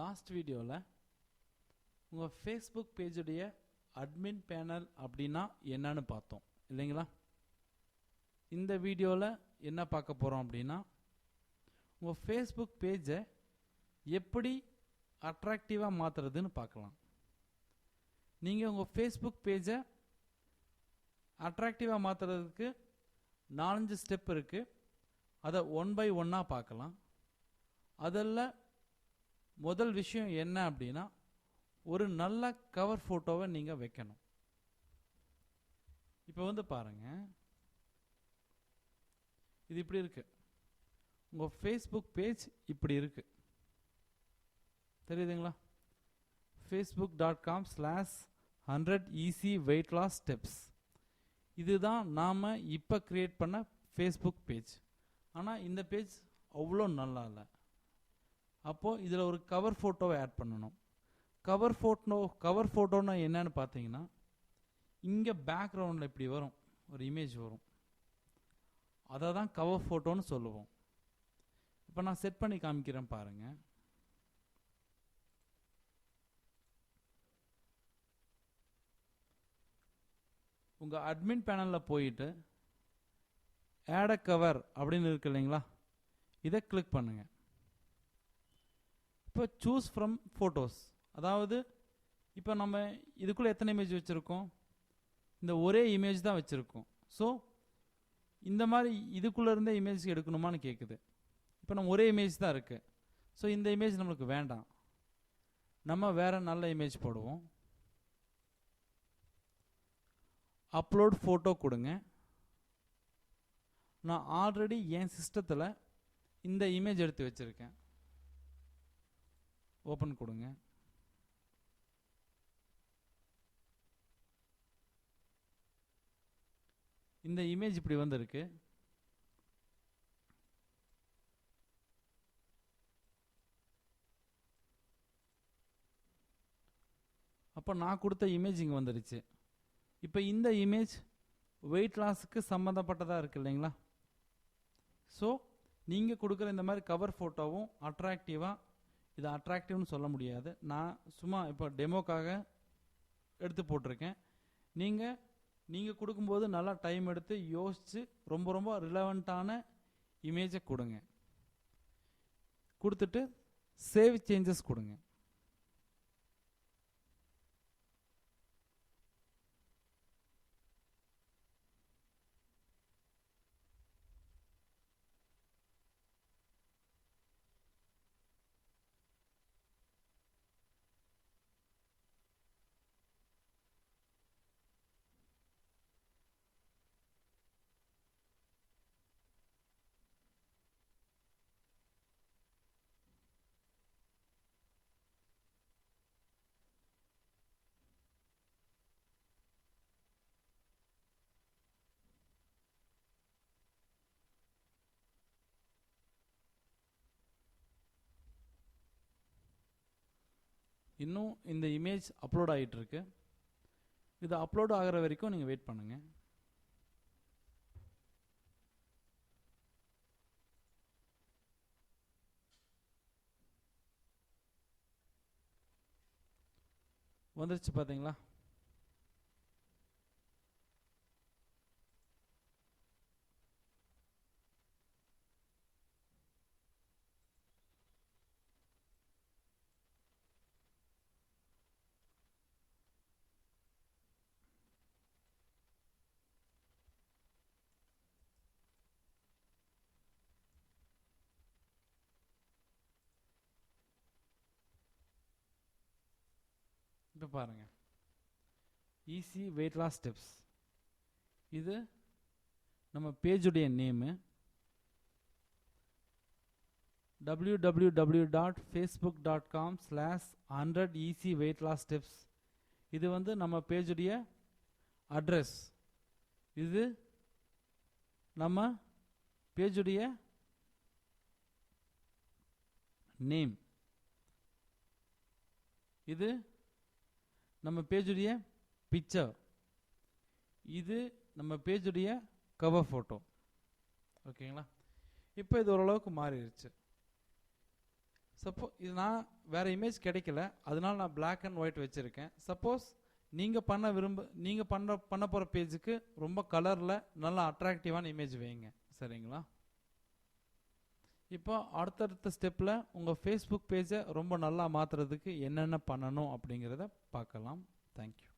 Last வீடியோவில் உங்கள் Facebook பேஜுடைய admin panel அப்படின்னா என்னன்னு பார்த்தோம் இல்லைங்களா. இந்த வீடியோவில் என்ன பார்க்க போகிறோம் அப்படின்னா உங்கள் ஃபேஸ்புக் பேஜை எப்படி அட்ராக்டிவாக மாற்றுறதுன்னு பார்க்கலாம். நீங்கள் உங்கள் ஃபேஸ்புக் பேஜை அட்ராக்டிவாக மாற்றுறதுக்கு 4-5 ஸ்டெப் இருக்குது. அதை ஒன் பை ஒன்னாக பார்க்கலாம். அதில் முதல் விஷயம் என்ன அப்படின்னா ஒரு நல்ல கவர் ஃபோட்டோவை நீங்கள் வைக்கணும். இப்போ வந்து பாருங்கள், இது இப்படி இருக்கு. உங்கள் ஃபேஸ்புக் பேஜ் இப்படி இருக்கு, தெரியுதுங்களா? facebook.com/100 easy weight loss steps. இதுதான் நாம் இப்போ கிரியேட் பண்ண ஃபேஸ்புக் பேஜ். ஆனால் இந்த பேஜ் அவ்வளோ நல்லா இல்லை. அப்போது இதில் ஒரு கவர் ஃபோட்டோவை ஆட் பண்ணணும். கவர் ஃபோட்டோன்னா என்னன்னு பார்த்தீங்கன்னா இங்கே பேக்ரவுண்டில் இப்படி வரும், ஒரு இமேஜ் வரும். அதை தான் கவர் ஃபோட்டோன்னு சொல்லுவோம். இப்போ நான் செட் பண்ணி காமிக்கிறேன் பாருங்கள். உங்கள் அட்மின் பேனலில் போயிட்டு ஆட் அ கவர் அப்படின்னு இருக்கு இல்லைங்களா, இதை கிளிக் பண்ணுங்கள். இப்போ சூஸ் ஃப்ரம் ஃபோட்டோஸ், அதாவது இப்போ நம்ம இதுக்குள்ளே எத்தனை இமேஜ் வச்சுருக்கோம்? இந்த ஒரே இமேஜ் தான் வச்சுருக்கோம். ஸோ இந்த மாதிரி இதுக்குள்ளே இருந்த இமேஜ் எடுக்கணுமான்னு கேட்குது. இப்போ நம்ம ஒரே இமேஜ் தான் இருக்குது. ஸோ இந்த இமேஜ் நம்மளுக்கு வேண்டாம், நம்ம வேறு நல்ல இமேஜ் போடுவோம். அப்லோட் ஃபோட்டோ கொடுங்க. நான் ஆல்ரெடி என் சிஸ்டத்தில் இந்த இமேஜ் எடுத்து வச்சுருக்கேன். ஓப்பன் கொடுங்க. இந்த இமேஜ் இப்படி வந்திருக்கு. அப்போ நான் கொடுத்த இமேஜ் இங்கே வந்துருச்சு. இப்போ இந்த இமேஜ் வெயிட் லாஸுக்கு சம்மந்தப்பட்டதாக இருக்குது இல்லைங்களா. ஸோ நீங்கள் கொடுக்குற இந்த மாதிரி கவர் ஃபோட்டோவும் அட்ராக்டிவாக, இது அட்ராக்டிவ்னு சொல்ல முடியாது, நான் சும்மா இப்போ டெமோக்காக எடுத்து போட்டிருக்கேன். நீங்கள் கொடுக்கும்போது நல்லா டைம் எடுத்து யோசித்து ரொம்ப ரொம்ப ரிலவெண்ட்டான இமேஜை கொடுங்க. கொடுத்துட்டு சேவ் சேஞ்சஸ் கொடுங்க. இன்னும் இந்த இமேஜ் அப்லோட் ஆகிட்டுருக்கு. இது அப்லோட் ஆகிற வரைக்கும் நீங்கள் வெயிட் பண்ணுங்கள். வந்துருச்சு பார்த்தீங்களா? இப்போ பாருங்கள், ஈஸி வெயிட் லாஸ் ஸ்டெப்ஸ். இது நம்ம பேஜுடைய name, www.facebook.com/100 easy weight loss steps. இது வந்து நம்ம பேஜுடைய அட்ரஸ். இது நம்ம பேஜுடைய நேம். இது நம்ம பேஜுடைய பிக்சர். இது நம்ம பேஜுடைய கவர் ஃபோட்டோ. ஓகேங்களா? இப்போ இது ஓரளவுக்கு மாறிடுச்சு. இது நான் வேறு இமேஜ் கிடைக்கல, அதனால நான் Black and White வச்சுருக்கேன். சப்போஸ் நீங்கள் பண்ண போகிற பேஜுக்கு ரொம்ப கலரில் நல்லா அட்ராக்டிவான இமேஜ் வைங்க. சரிங்களா? இப்போ அடுத்தடுத்த ஸ்டெப்பில் உங்கள் ஃபேஸ்புக் பேஜை ரொம்ப நல்லா மாற்றுறதுக்கு என்னென்ன பண்ணணும் அப்படிங்கிறத பார்க்கலாம். தேங்க்யூ.